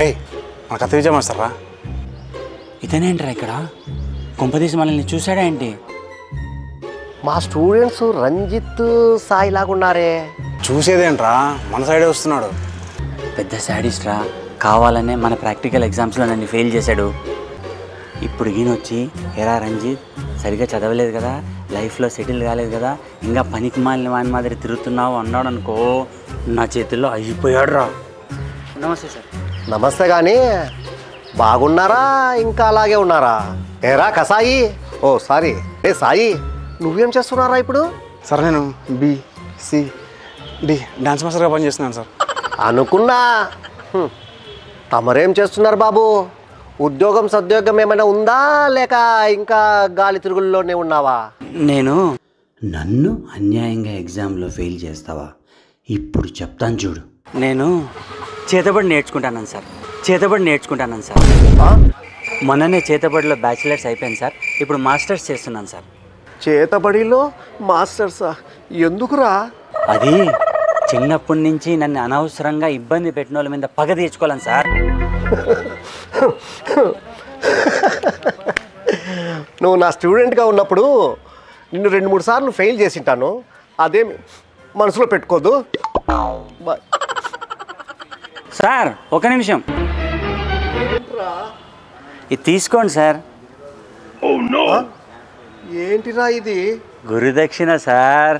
ఏయ్ మన కథ విజయం వస్తారా? ఇతనేంట్రా ఇక్కడ? కొంపదీసి మనల్ని చూసాడా ఏంటి? మా స్టూడెంట్స్ రంజిత్ సాయి లాగున్నారే. చూసేదేంట్రా, మన సైడే వస్తున్నాడు. పెద్ద శాడిస్ట్ రా, కావాలనే మన ప్రాక్టికల్ ఎగ్జామ్స్లో నన్ను ఫెయిల్ చేశాడు. ఇప్పుడు ఈయనొచ్చి ఎరా రంజిత్, సరిగ్గా చదవలేదు కదా, లైఫ్లో సెటిల్ కాలేదు కదా, ఇంకా పనికి మాలిన వాని మాదిరి తిరుగుతున్నావు అన్నాడు అనుకో, నా చేతుల్లో అయిపోయాడు రా. నమస్తే సార్. నమస్తే. కానీ బాగున్నారా ఇంకా అలాగే ఉన్నారా? ఏరా కసాయి, ఓ సారీ ఏ సాయి, నువ్వేం చేస్తున్నారా ఇప్పుడు? సార్ నేను BCD డాన్స్ మాస్టర్గా పనిచేస్తున్నాను సార్. అనుకున్నా. తమరేం చేస్తున్నారు బాబు? ఉద్యోగం సద్యోగం ఏమైనా ఉందా, లేక ఇంకా గాలి తిరుగుల్లోనే ఉన్నావా? నన్ను అన్యాయంగా ఎగ్జామ్లో ఫెయిల్ చేస్తావా? ఇప్పుడు చెప్తాను చూడు. నేను చేతబడి నేర్చుకుంటాను సార్. మొన్ననే చేతబడిలో బ్యాచిలర్స్ అయిపోయింది సార్. ఇప్పుడు మాస్టర్స్ చేస్తున్నాను సార్. చేతబడిలో మాస్టర్సా? ఎందుకురా? అది చిన్నప్పటి నుంచి నన్ను అనవసరంగా ఇబ్బంది పెట్టిన వాళ్ళ మీద పగ తీర్చుకోవాలని సార్. నువ్వు నా స్టూడెంట్గా ఉన్నప్పుడు నిన్ను 2-3 సార్లు ఫెయిల్ చేసింటాను. అదేమి మనసులో పెట్టుకోదు. సార్ ఒక నిమిషం, ఇది తీసుకోండి సార్. ఏంటిరా ఇది? గురుదక్షిణ సార్.